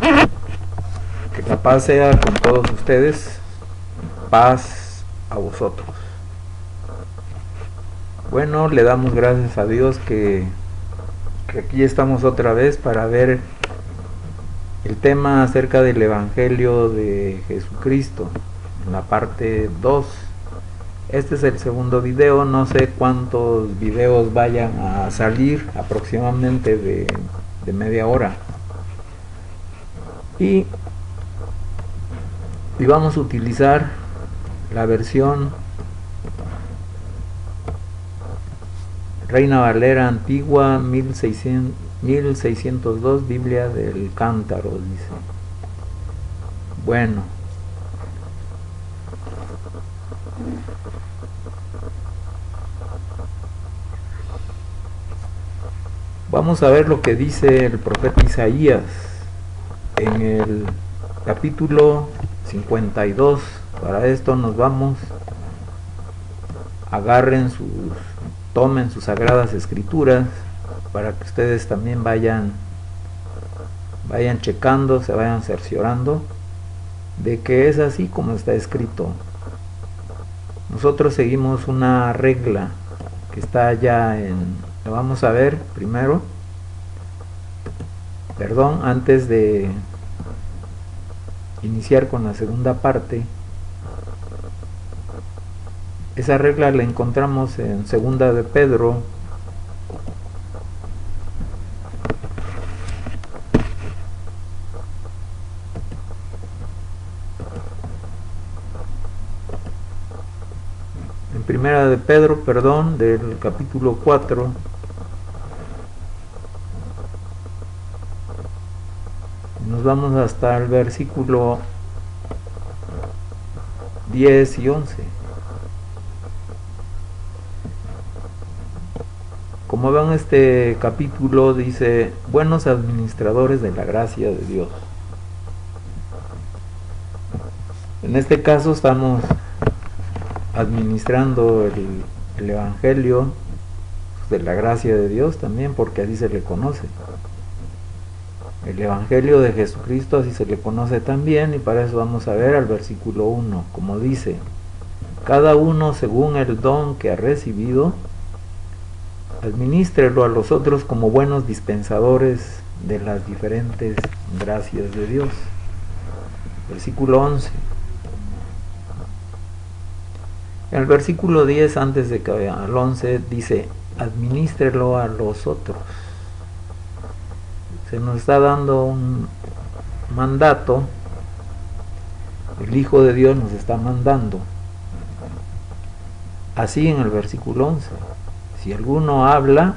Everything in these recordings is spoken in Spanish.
Que la paz sea con todos ustedes. Paz a vosotros. Bueno, le damos gracias a Dios que aquí estamos otra vez para ver el tema acerca del Evangelio de Jesucristo, en la parte 2. Este es el segundo video, no sé cuántos videos vayan a salir, aproximadamente de media hora. Y vamos a utilizar la versión Reina Valera Antigua 1602, Biblia del Cántaro, dice. Bueno, vamos a ver lo que dice el profeta Isaías en el capítulo 52. Para esto nos vamos, tomen sus sagradas escrituras para que ustedes también vayan checando, se vayan cerciorando de que es así como está escrito. Nosotros seguimos una regla que está allá lo vamos a ver primero, antes de iniciar con la segunda parte. Esa regla la encontramos en segunda de Pedro, en primera de Pedro, del capítulo 4. Nos vamos hasta el versículo 10 y 11. Como ven, este capítulo dice: buenos administradores de la gracia de Dios. En este caso estamos administrando el Evangelio de la gracia de Dios también, porque así se le conoce. El Evangelio de Jesucristo así se le conoce también, y para eso vamos a ver al versículo 1, como dice: cada uno según el don que ha recibido, administrelo a los otros como buenos dispensadores de las diferentes gracias de Dios. Versículo 11. En el versículo 10, antes de que al 11, dice: administrelo a los otros. Se nos está dando un mandato, el Hijo de Dios nos está mandando. Así en el versículo 11, si alguno habla,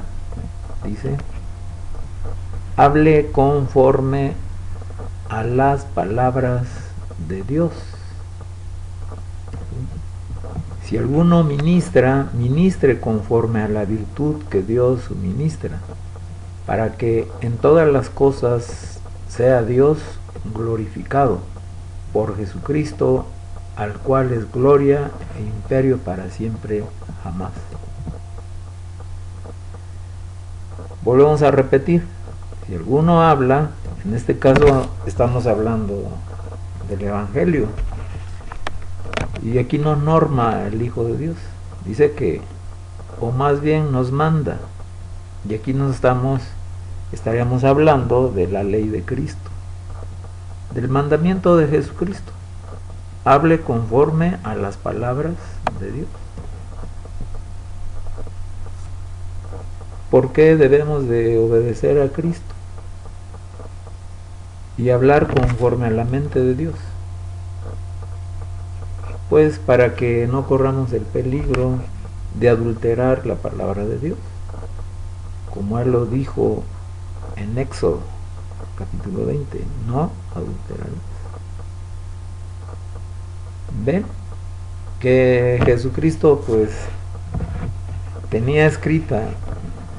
dice, hable conforme a las palabras de Dios. Si alguno ministra, ministre conforme a la virtud que Dios suministra, para que en todas las cosas sea Dios glorificado por Jesucristo, al cual es gloria e imperio para siempre jamás. Volvemos a repetir: si alguno habla, en este caso estamos hablando del Evangelio, y aquí nos norma el Hijo de Dios, dice que, o más bien nos manda, y aquí estaríamos hablando de la ley de Cristo, del mandamiento de Jesucristo: hable conforme a las palabras de Dios. ¿Por qué debemos de obedecer a Cristo y hablar conforme a la mente de Dios? Pues para que no corramos el peligro de adulterar la palabra de Dios, como Él lo dijo en Éxodo capítulo 20, no adulterarás. Ven que Jesucristo pues tenía escrita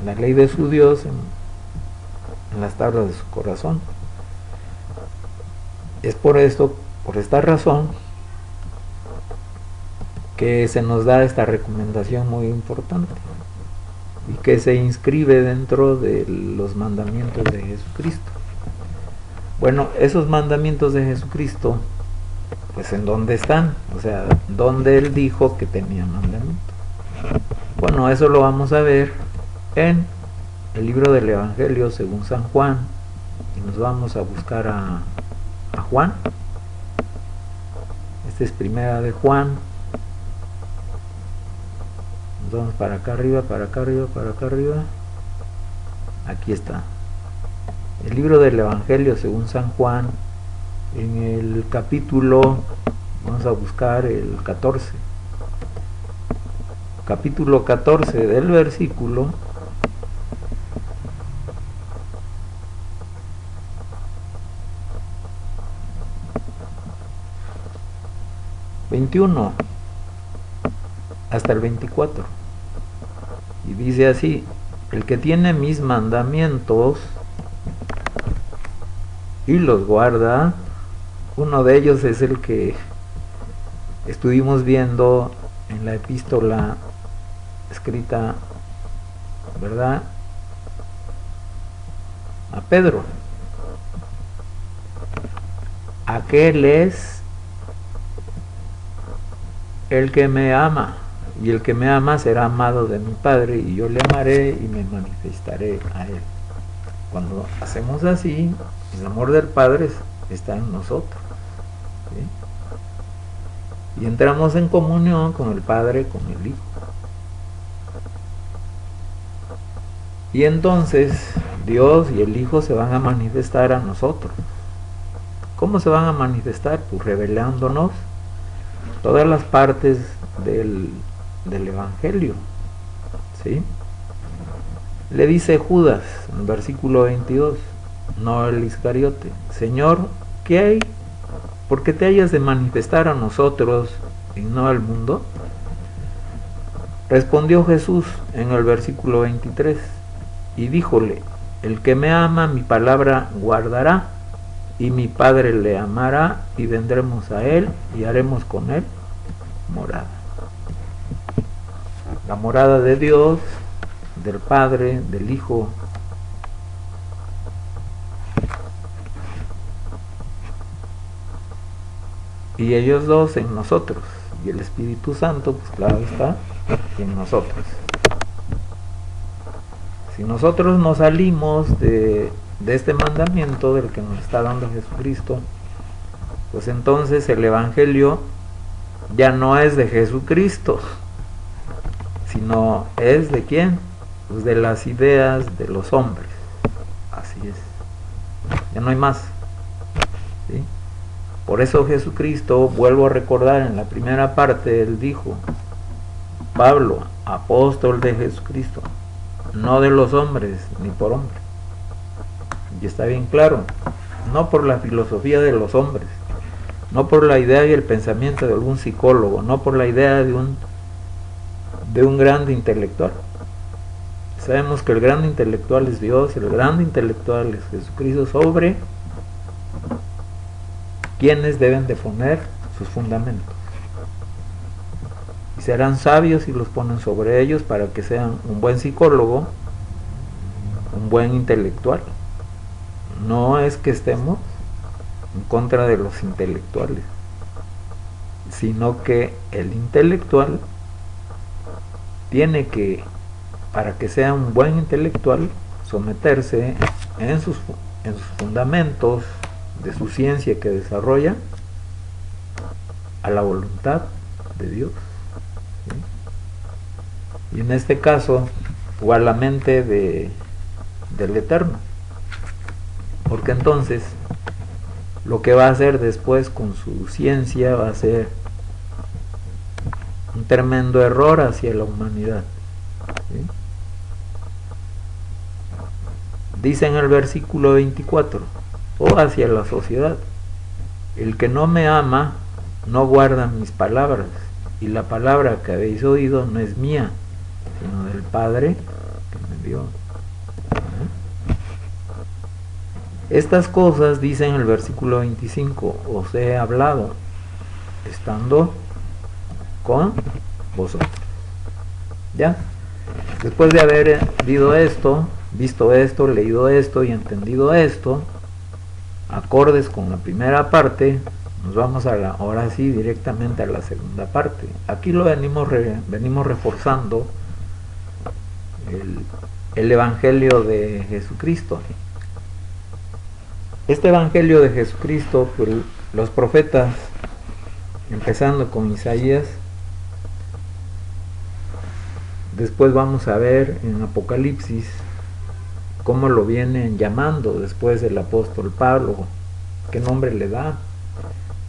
la ley de su Dios en las tablas de su corazón. Es por esta razón que se nos da esta recomendación muy importante y que se inscribe dentro de los mandamientos de Jesucristo. Bueno, esos mandamientos de Jesucristo, pues ¿en dónde están? O sea, ¿dónde Él dijo que tenía mandamientos? Bueno, eso lo vamos a ver en el libro del Evangelio según San Juan, y nos vamos a buscar a Juan. Este es primera de Juan. Nos vamos para acá arriba, para acá arriba, para acá arriba. Aquí está. El libro del Evangelio según San Juan, en el capítulo, vamos a buscar el 14. Capítulo 14 del versículo 21 hasta el 24. Y dice así: el que tiene mis mandamientos y los guarda, uno de ellos es el que estuvimos viendo en la epístola escrita, ¿verdad?, a Pedro. Aquel es el que me ama, y el que me ama será amado de mi Padre, y yo le amaré y me manifestaré a él. Cuando hacemos así, el amor del Padre está en nosotros, ¿sí? Y entramos en comunión con el Padre, con el Hijo. Y entonces Dios y el Hijo se van a manifestar a nosotros. ¿Cómo se van a manifestar? Pues revelándonos todas las partes del Evangelio, ¿sí? Le dice Judas en el versículo 22, no el Iscariote: Señor, ¿qué hay? ¿Por qué te hayas de manifestar a nosotros y no al mundo? Respondió Jesús en el versículo 23 y díjole: el que me ama mi palabra guardará, y mi Padre le amará, y vendremos a él y haremos con él morada. La morada de Dios, del Padre, del Hijo. Y ellos dos en nosotros. Y el Espíritu Santo, pues claro está, en nosotros. Si nosotros nos salimos de este mandamiento del que nos está dando Jesucristo, pues entonces el Evangelio ya no es de Jesucristo, sino es de ¿quién? Pues de las ideas de los hombres. Así es, ya no hay más, ¿sí? Por eso Jesucristo, vuelvo a recordar, en la primera parte él dijo: Pablo, apóstol de Jesucristo, no de los hombres ni por hombre. Y está bien claro, no por la filosofía de los hombres, no por la idea y el pensamiento de algún psicólogo, no por la idea de un grande intelectual. Sabemos que el grande intelectual es Dios, el grande intelectual es Jesucristo, sobre quienes deben de poner sus fundamentos. Y serán sabios si los ponen sobre ellos para que sean un buen psicólogo, un buen intelectual. No es que estemos en contra de los intelectuales, sino que el intelectual tiene que, para que sea un buen intelectual, someterse en sus fundamentos de su ciencia que desarrolla a la voluntad de Dios, ¿sí? Y en este caso, o a la mente del Eterno, porque entonces lo que va a hacer después con su ciencia va a ser un tremendo error hacia la humanidad, ¿sí? Dice en el versículo 24, o hacia la sociedad: el que no me ama no guarda mis palabras, y la palabra que habéis oído no es mía, sino del Padre que me envió. Estas cosas, dice en el versículo 25, os he hablado estando con vosotros. ¿Ya? Después de haber visto esto, leído esto y entendido esto, acordes con la primera parte, nos vamos ahora sí directamente a la segunda parte. Aquí lo venimos reforzando el Evangelio de Jesucristo. Este Evangelio de Jesucristo, pues, los profetas, empezando con Isaías, después vamos a ver en Apocalipsis cómo lo vienen llamando después del apóstol Pablo, qué nombre le da,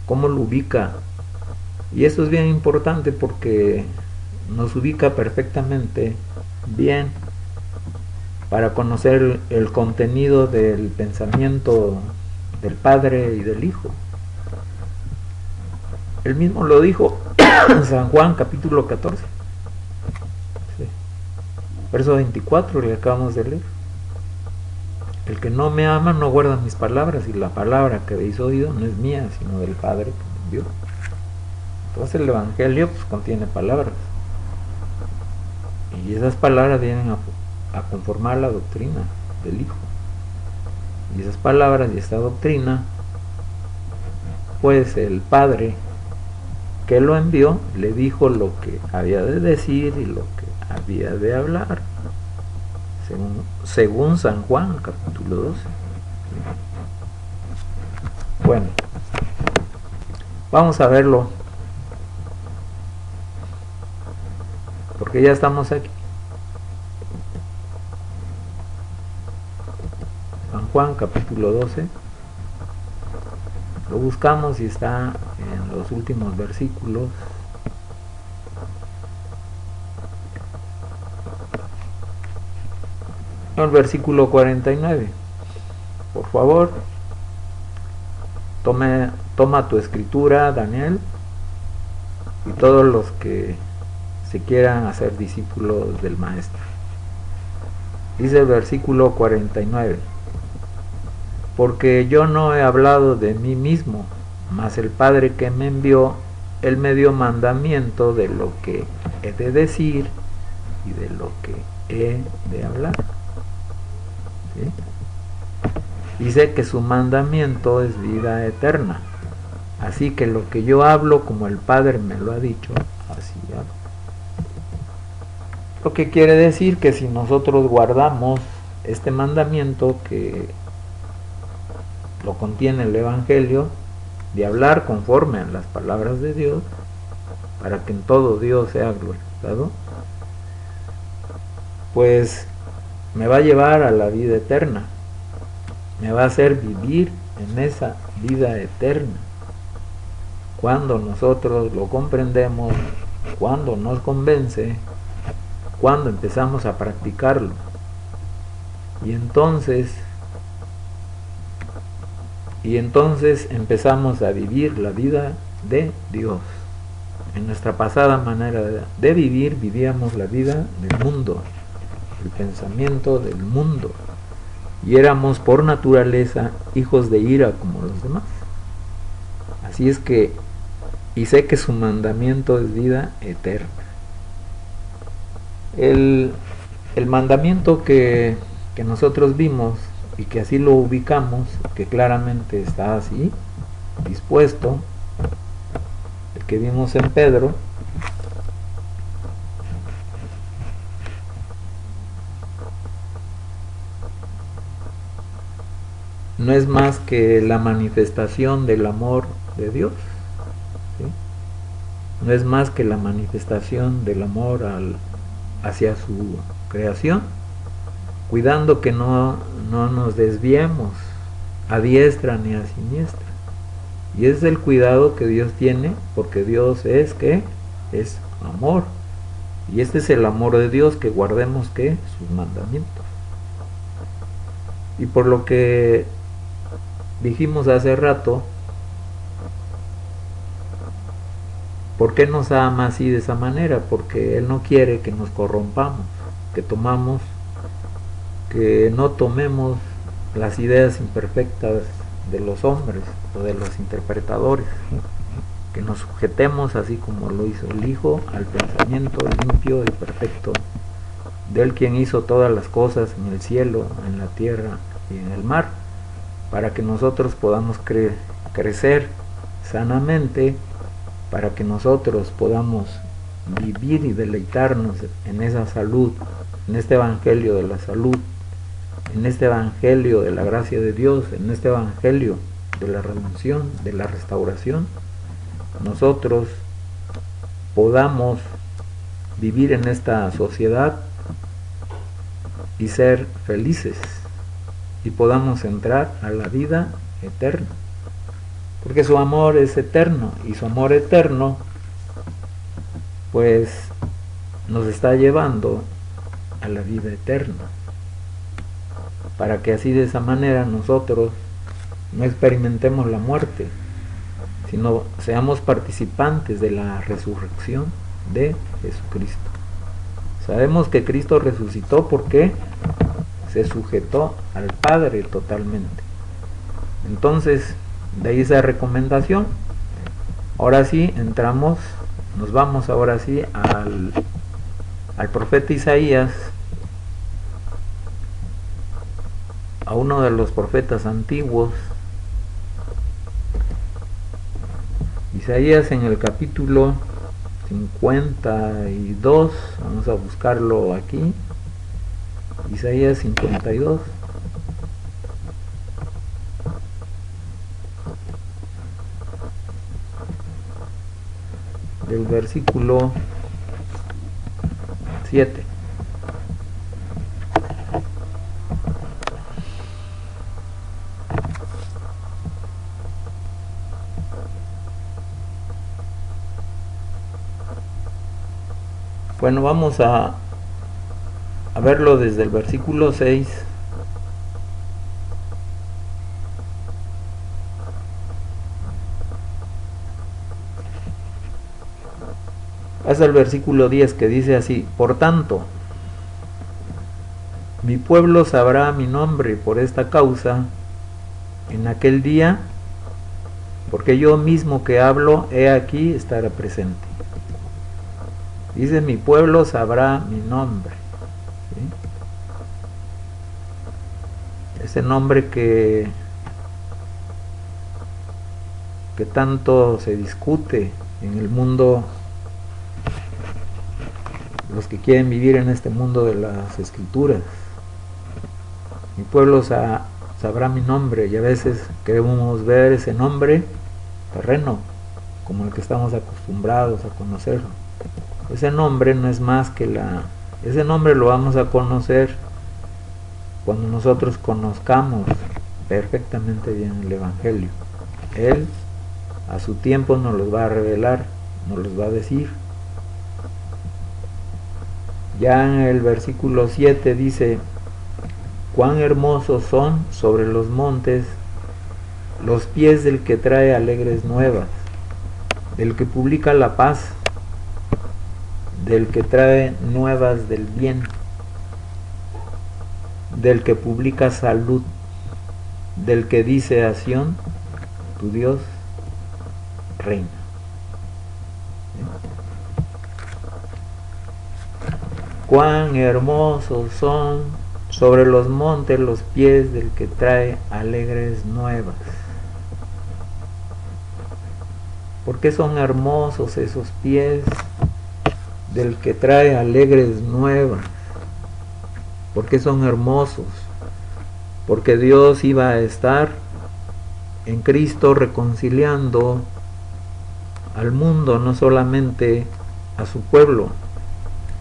cómo lo ubica. Y eso es bien importante porque nos ubica perfectamente bien para conocer el contenido del pensamiento del Padre y del Hijo. Él mismo lo dijo en San Juan capítulo 14, sí, verso 24, le acabamos de leer. El que no me ama no guarda mis palabras, y la palabra que habéis oído no es mía, sino del Padre que me envió. Entonces el Evangelio pues contiene palabras, y esas palabras vienen a conformar la doctrina del Hijo. Y esas palabras y esta doctrina, pues el Padre que lo envió le dijo lo que había de decir y lo que había de hablar, según San Juan capítulo 12. Bueno, vamos a verlo, porque ya estamos aquí. San Juan capítulo 12, lo buscamos y está en los últimos versículos. El versículo 49. Por favor, toma tu escritura, Daniel, y todos los que se quieran hacer discípulos del Maestro. Dice el versículo 49: porque yo no he hablado de mí mismo, mas el Padre que me envió, Él me dio mandamiento de lo que he de decir y de lo que he de hablar. ¿Sí? Dice que su mandamiento es vida eterna, así que lo que yo hablo como el Padre me lo ha dicho, así hablo. Lo que quiere decir que si nosotros guardamos este mandamiento que lo contiene el Evangelio, de hablar conforme a las palabras de Dios, para que en todo Dios sea glorificado, pues me va a llevar a la vida eterna, me va a hacer vivir en esa vida eterna. Cuando nosotros lo comprendemos, cuando nos convence, cuando empezamos a practicarlo, y entonces empezamos a vivir la vida de Dios. En nuestra pasada manera de vivir, vivíamos la vida del mundo, el pensamiento del mundo, y éramos por naturaleza hijos de ira como los demás. Así es que, y sé que su mandamiento es vida eterna. El mandamiento que nosotros vimos y que así lo ubicamos, que claramente está así dispuesto, el que vimos en Pedro, no es más que la manifestación del amor de Dios, ¿sí? No es más que la manifestación del amor hacia su creación, cuidando que no nos desviemos a diestra ni a siniestra. Y es el cuidado que Dios tiene, porque Dios es ¿qué? Es amor. Y este es el amor de Dios, que guardemos ¿qué? Sus mandamientos. Y por lo que dijimos hace rato, ¿por qué nos ama así de esa manera? Porque Él no quiere que nos corrompamos, que no tomemos las ideas imperfectas de los hombres o de los interpretadores, que nos sujetemos, así como lo hizo el Hijo, al pensamiento limpio y perfecto de Él, quien hizo todas las cosas en el cielo, en la tierra y en el mar. para que nosotros podamos crecer sanamente, para que nosotros podamos vivir y deleitarnos en esa salud, en este evangelio de la salud, en este evangelio de la gracia de Dios, en este evangelio de la redención, de la restauración, nosotros podamos vivir en esta sociedad y ser felices y podamos entrar a la vida eterna, porque su amor es eterno y su amor eterno pues nos está llevando a la vida eterna, para que así de esa manera nosotros no experimentemos la muerte, sino seamos participantes de la resurrección de Jesucristo. Sabemos que Cristo resucitó porque se sujetó al Padre totalmente. Entonces, de ahí esa recomendación. Ahora sí, nos vamos ahora sí al profeta Isaías, a uno de los profetas antiguos. Isaías en el capítulo 52, vamos a buscarlo aquí, Isaías 52. Del versículo 7. Bueno, vamos a verlo desde el versículo 6. Hasta el versículo 10, que dice así: por tanto, mi pueblo sabrá mi nombre por esta causa en aquel día, porque yo mismo que hablo, he aquí estará presente. Dice: mi pueblo sabrá mi nombre. ¿Sí? Ese nombre que tanto se discute en el mundo, los que quieren vivir en este mundo de las escrituras. Mi pueblo sabrá mi nombre, y a veces queremos ver ese nombre terreno, como el que estamos acostumbrados a conocerlo. Ese nombre no es más que ese nombre lo vamos a conocer cuando nosotros conozcamos perfectamente bien el Evangelio. Él a su tiempo nos los va a revelar, nos los va a decir. Ya en el versículo 7 dice: cuán hermosos son sobre los montes los pies del que trae alegres nuevas, del que publica la paz, del que trae nuevas del bien, del que publica salud, del que dice a Sión: tu Dios reina. Cuán hermosos son sobre los montes los pies del que trae alegres nuevas. ¿Por qué son hermosos esos pies del que trae alegres nuevas? ¿Por qué son hermosos? Porque Dios iba a estar en Cristo reconciliando al mundo, no solamente a su pueblo,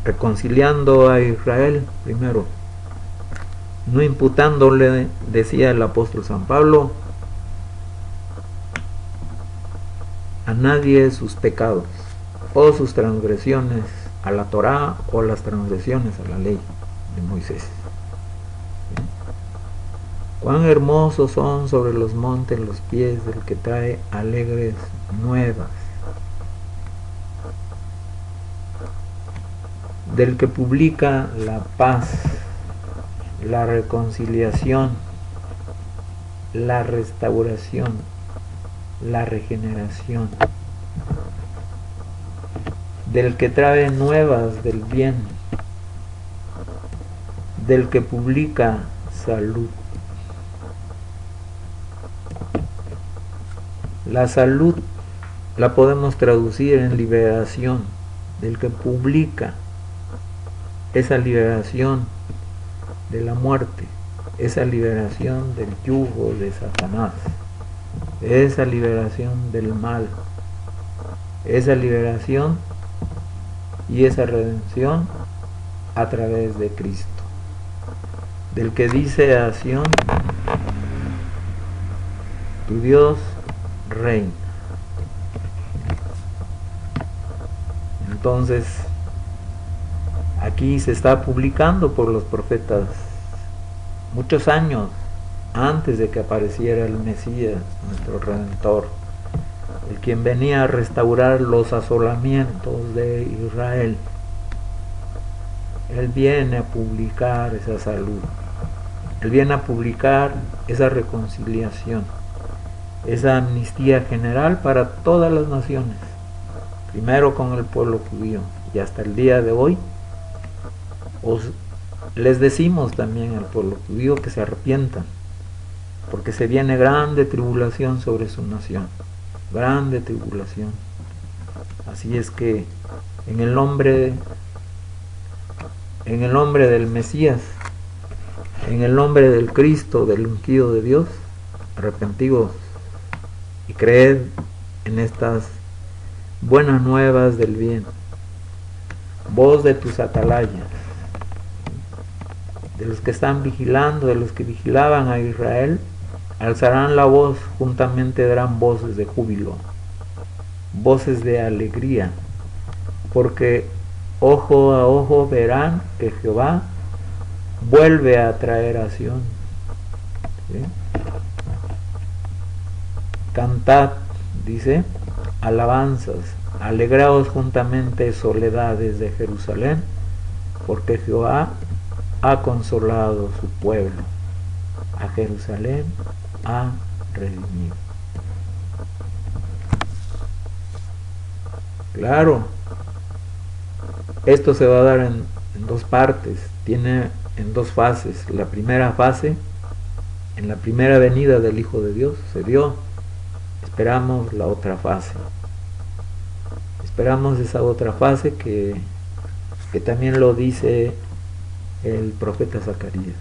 reconciliando a Israel primero, no imputándole, decía el apóstol San Pablo, a nadie sus pecados o sus transgresiones a la Torá o las transgresiones a la ley de Moisés. Cuán hermosos son sobre los montes los pies del que trae alegres nuevas, del que publica la paz, la reconciliación, la restauración, la regeneración, del que trae nuevas del bien, del que publica salud. La salud la podemos traducir en liberación del que publica, esa liberación de la muerte, esa liberación del yugo de Satanás, esa liberación del mal, esa liberación y esa redención a través de Cristo, del que dice a Sión: tu Dios reina. Entonces, aquí se está publicando por los profetas muchos años antes de que apareciera el Mesías, nuestro Redentor, el quien venía a restaurar los asolamientos de Israel. Él viene a publicar esa salud, Él viene a publicar esa reconciliación, esa amnistía general para todas las naciones, primero con el pueblo judío, y hasta el día de hoy les decimos también al pueblo judío que se arrepientan, porque se viene grande tribulación sobre su nación, grande tribulación. Así es que en el nombre del Mesías, en el nombre del Cristo, del ungido de Dios, arrepentíos y creed en estas buenas nuevas del bien. Voz de tus atalayas, de los que están vigilando, de los que vigilaban a Israel, alzarán la voz, juntamente darán voces de júbilo, voces de alegría, porque ojo a ojo verán que Jehová vuelve a traer a Sión. ¿Sí? Cantad, dice, alabanzas, alegraos juntamente, soledades de Jerusalén, porque Jehová ha consolado su pueblo, a Jerusalén ha redimido. Claro, esto se va a dar en dos partes, tiene en dos fases. La primera fase, en la primera venida del Hijo de Dios, se dio. Esperamos la otra fase. Esperamos esa otra fase que también lo dice el profeta Zacarías,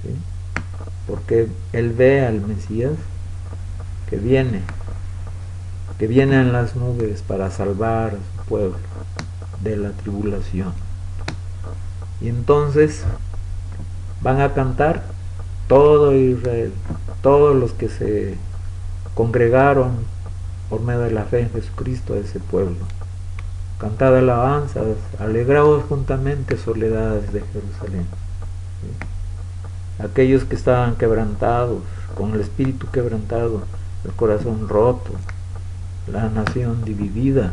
¿sí? Porque él ve al Mesías que viene en las nubes para salvar a su pueblo de la tribulación. Y entonces van a cantar todo Israel, todos los que se congregaron por medio de la fe en Jesucristo, a ese pueblo. Cantad alabanzas, alegraos juntamente, soledades de Jerusalén. ¿Sí? Aquellos que estaban quebrantados, con el espíritu quebrantado, el corazón roto, la nación dividida,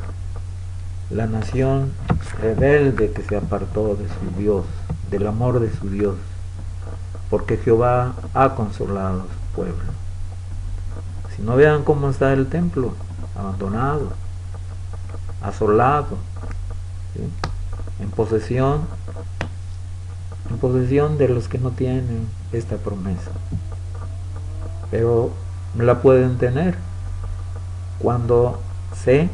la nación rebelde que se apartó de su Dios, del amor de su Dios, porque Jehová ha consolado a su pueblo. Si no, vean cómo está el templo, abandonado, asolado, ¿sí? en posesión de los que no tienen esta promesa, pero la pueden tener cuando se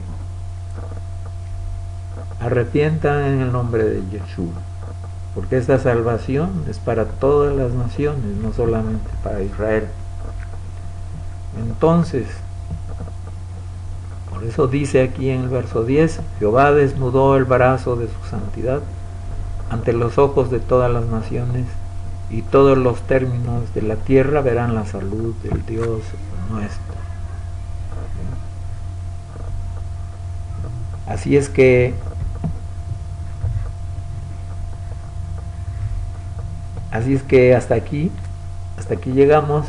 arrepientan en el nombre de Yeshua, porque esta salvación es para todas las naciones, no solamente para Israel. Entonces, por eso dice aquí en el verso 10, Jehová desnudó el brazo de su santidad ante los ojos de todas las naciones, y todos los términos de la tierra verán la salud del Dios nuestro. Así es que hasta aquí llegamos,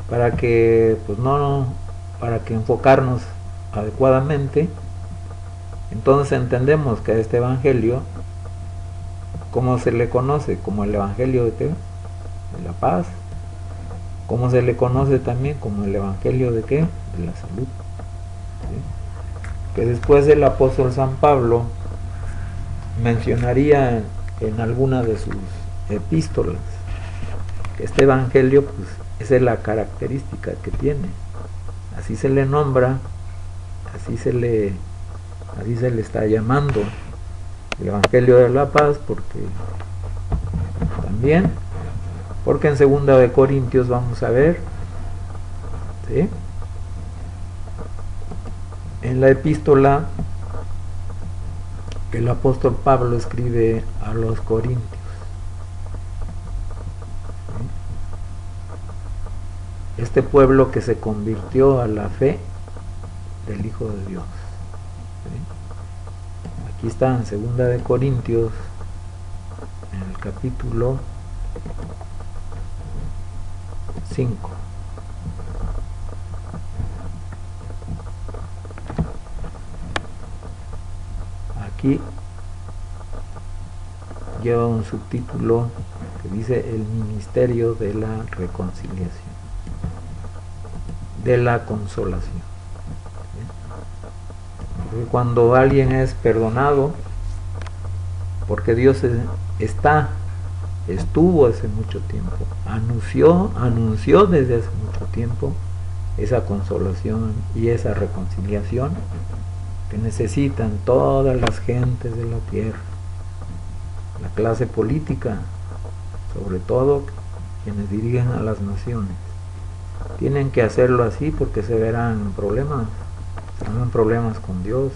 para que enfocarnos adecuadamente. Entonces entendemos que a este evangelio, ¿cómo se le conoce? Como el evangelio de la paz. ¿Cómo se le conoce también? Como el evangelio de ¿qué? De la salud. ¿Sí? Que después el apóstol San Pablo mencionaría en alguna de sus epístolas que este evangelio, pues, esa es la característica que tiene, así se le nombra, así se le está llamando el Evangelio de la Paz, porque en 2 de Corintios vamos a ver, ¿sí?, en la epístola que el apóstol Pablo escribe a los corintios, ¿sí?, este pueblo que se convirtió a la fe del Hijo de Dios, ¿sí? Aquí está en 2 de Corintios, en el capítulo 5. Aquí lleva un subtítulo que dice el ministerio de la reconciliación, de la consolación. Porque cuando alguien es perdonado, porque Dios estuvo hace mucho tiempo, anunció desde hace mucho tiempo esa consolación y esa reconciliación que necesitan todas las gentes de la tierra, la clase política, sobre todo quienes dirigen a las naciones. Tienen que hacerlo así porque se verán problemas con Dios,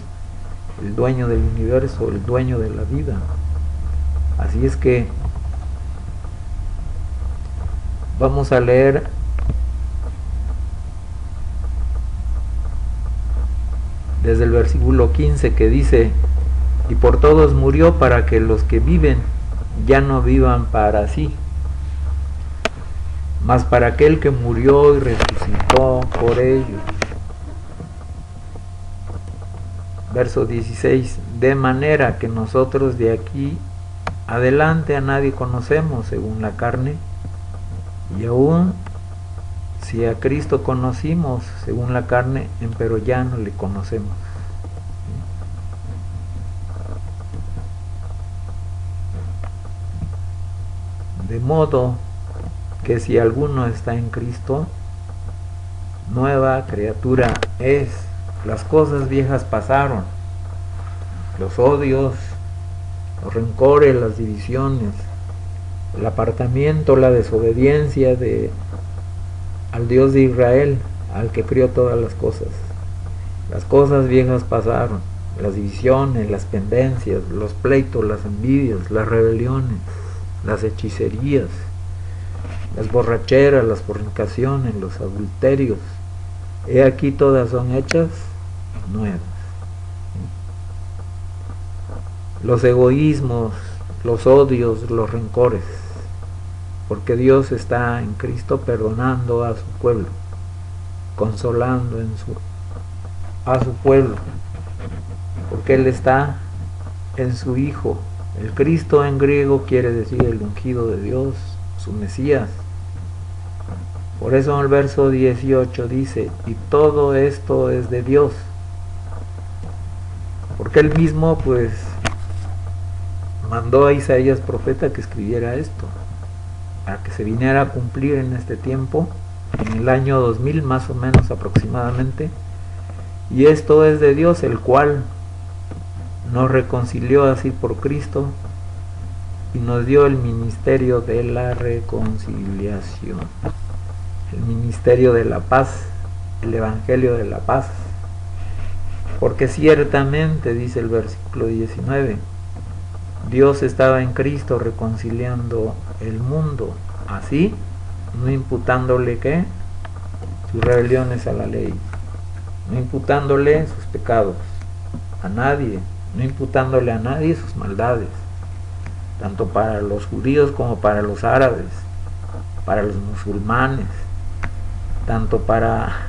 el dueño del universo, el dueño de la vida. Así es que vamos a leer desde el versículo 15, que dice: y por todos murió para que los que viven ya no vivan para sí, mas para aquel que murió y resucitó por ellos. Verso 16: de manera que nosotros de aquí adelante a nadie conocemos según la carne, y aún si a Cristo conocimos según la carne, empero ya no le conocemos. De modo que si alguno está en Cristo, nueva criatura es. Las cosas viejas pasaron, los odios, los rencores, las divisiones, el apartamiento, la desobediencia al Dios de Israel, al que crió todas las cosas. Las cosas viejas pasaron, las divisiones, las pendencias, los pleitos, las envidias, las rebeliones, las hechicerías, las borracheras, las fornicaciones, los adulterios. He aquí todas son hechas nuevas. Los egoísmos, los odios, los rencores, porque Dios está en Cristo perdonando a su pueblo, consolando a su pueblo, porque Él está en su Hijo. El Cristo en griego quiere decir el ungido de Dios, su Mesías. Por eso en el verso 18 dice: y todo esto es de Dios, porque Él mismo pues mandó a Isaías profeta que escribiera esto, para que se viniera a cumplir en este tiempo, en el año 2000 más o menos aproximadamente. Y esto es de Dios, el cual nos reconcilió así por Cristo y nos dio el ministerio de la reconciliación, el ministerio de la paz, el evangelio de la paz. Porque ciertamente, dice el versículo 19, Dios estaba en Cristo reconciliando el mundo, así, no imputándole ¿qué? Sus rebeliones a la ley, no imputándole sus pecados a nadie, no imputándole a nadie sus maldades, tanto para los judíos como para los árabes, para los musulmanes, tanto para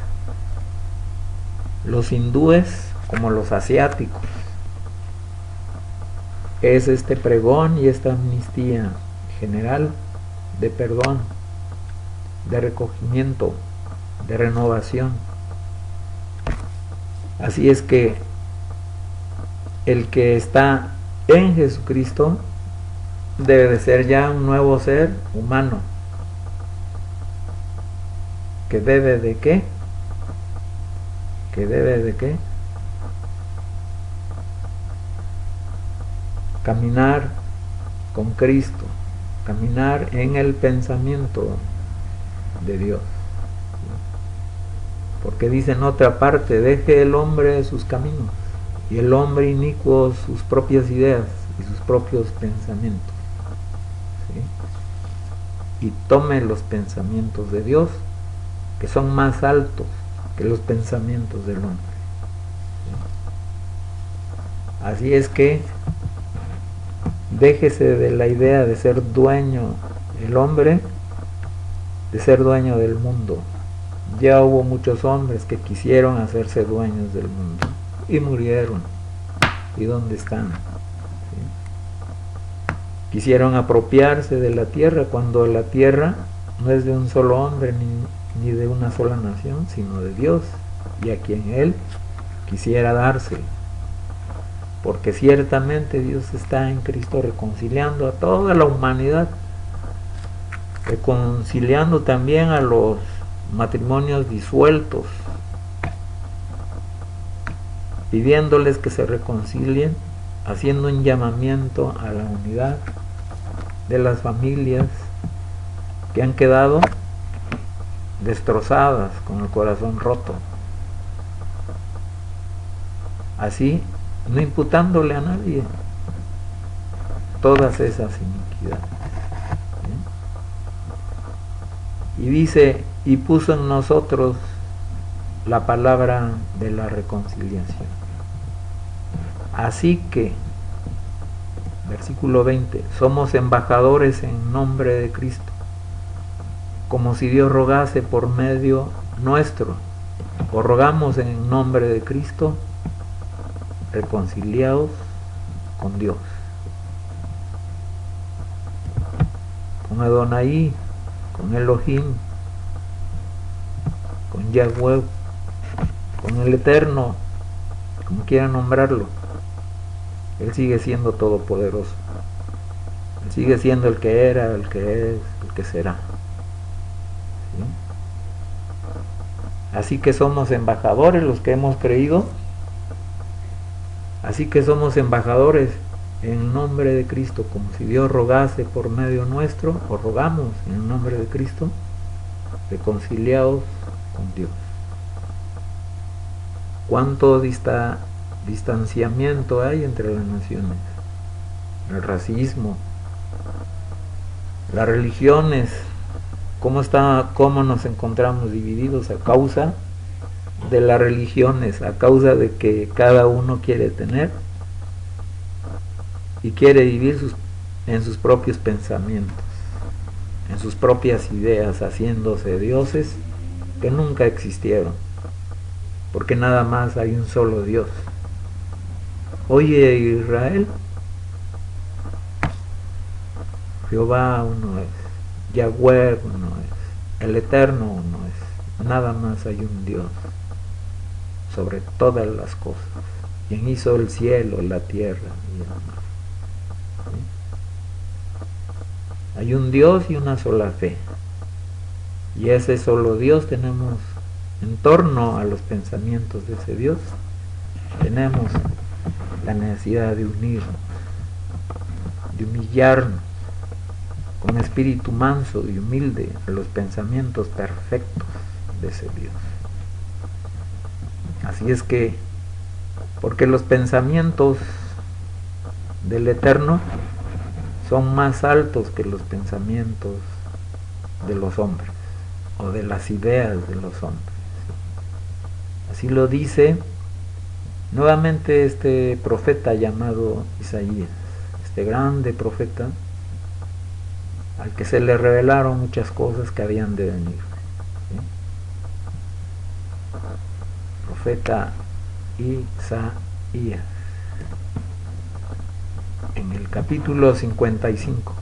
los hindúes como los asiáticos. Es este pregón y esta amnistía general de perdón, de recogimiento, de renovación. Así es que el que está en Jesucristo debe de ser ya un nuevo ser humano, que debe de ¿qué? que debe de qué? Caminar con Cristo, caminar en el pensamiento de Dios. Porque dice en otra parte, deje el hombre sus caminos y el hombre inicuo sus propias ideas y sus propios pensamientos, ¿sí? Y tome los pensamientos de Dios, que son más altos que los pensamientos del hombre, ¿sí? Así es que déjese de la idea de ser dueño el hombre, de ser dueño del mundo. Ya hubo muchos hombres que quisieron hacerse dueños del mundo y murieron. ¿Y dónde están? ¿Sí? Quisieron apropiarse de la tierra cuando la tierra no es de un solo hombre ni de una sola nación, sino de Dios, y a quien Él quisiera darse. Porque ciertamente Dios está en Cristo reconciliando a toda la humanidad, reconciliando también a los matrimonios disueltos, pidiéndoles que se reconcilien, haciendo un llamamiento a la unidad de las familias que han quedado destrozadas, con el corazón roto. Así, no imputándole a nadie todas esas iniquidades. ¿Sí? Y dice, y puso en nosotros la palabra de la reconciliación. Así que, versículo 20, somos embajadores en nombre de Cristo, como si Dios rogase por medio nuestro, o rogamos en nombre de Cristo, reconciliados con Dios, con Adonai, con Elohim, con Yahweh, con el Eterno, como quieran nombrarlo. Él sigue siendo todopoderoso. Él sigue siendo el que era, el que es, el que será. ¿Sí? Así que somos embajadores los que hemos creído. Así que somos embajadores en nombre de Cristo, como si Dios rogase por medio nuestro, o rogamos en el nombre de Cristo, reconciliados con Dios. ¿Cuánto distanciamiento hay entre las naciones? El racismo, las religiones, cómo nos encontramos divididos a causa de las religiones, a causa de que cada uno quiere tener y quiere vivir en sus propios pensamientos, en sus propias ideas, haciéndose dioses que nunca existieron, porque nada más hay un solo Dios. Oye, Israel, Jehová uno es, Yahweh uno es, el Eterno uno es, nada más hay un Dios sobre todas las cosas, quien hizo el cielo, la tierra y el mar. ¿Sí? Hay un Dios y una sola fe, y ese solo Dios tenemos en torno a los pensamientos de ese Dios, tenemos la necesidad de unirnos, de humillarnos con espíritu manso y humilde a los pensamientos perfectos de ese Dios. Así es que, porque los pensamientos del Eterno son más altos que los pensamientos de los hombres, o de las ideas de los hombres. Así lo dice nuevamente este profeta llamado Isaías, este grande profeta, al que se le revelaron muchas cosas que habían de venir. ¿Sí? Profeta Isaías, en el capítulo 55.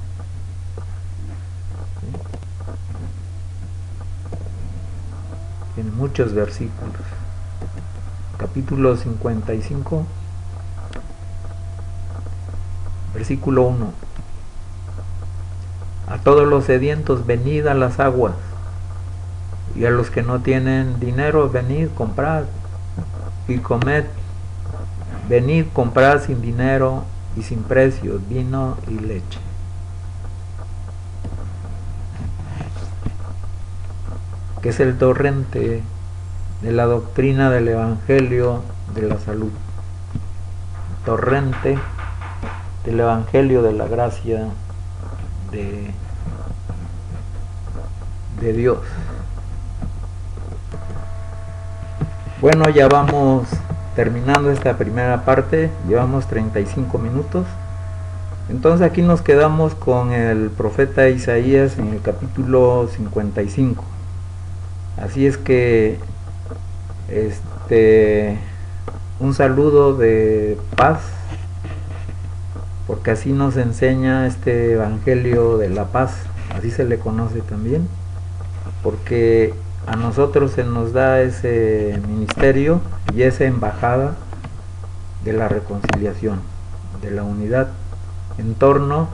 ¿Sí? Tiene muchos versículos. Capítulo 55, versículo 1. A todos los sedientos venid a las aguas, y a los que no tienen dinero venid, comprad y comed, venid, comprad sin dinero y sin precios vino y leche. Que es el torrente de la doctrina del Evangelio de la salud, torrente del Evangelio de la gracia de Dios. Bueno, ya vamos terminando esta primera parte, llevamos 35 minutos. Entonces aquí nos quedamos con el profeta Isaías en el capítulo 55. Así es que un saludo de paz, porque así nos enseña este Evangelio de la paz, así se le conoce también, porque a nosotros se nos da ese ministerio y esa embajada de la reconciliación, de la unidad en torno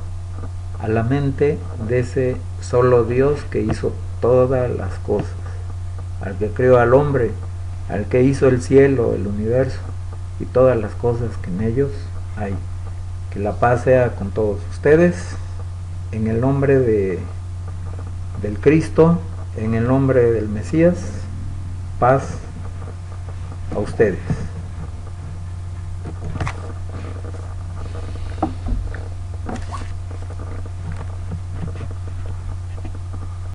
a la mente de ese solo Dios que hizo todas las cosas, al que creó al hombre, al que hizo el cielo, el universo y todas las cosas que en ellos hay. Que la paz sea con todos ustedes, en el nombre del Cristo, en el nombre del Mesías, paz a ustedes.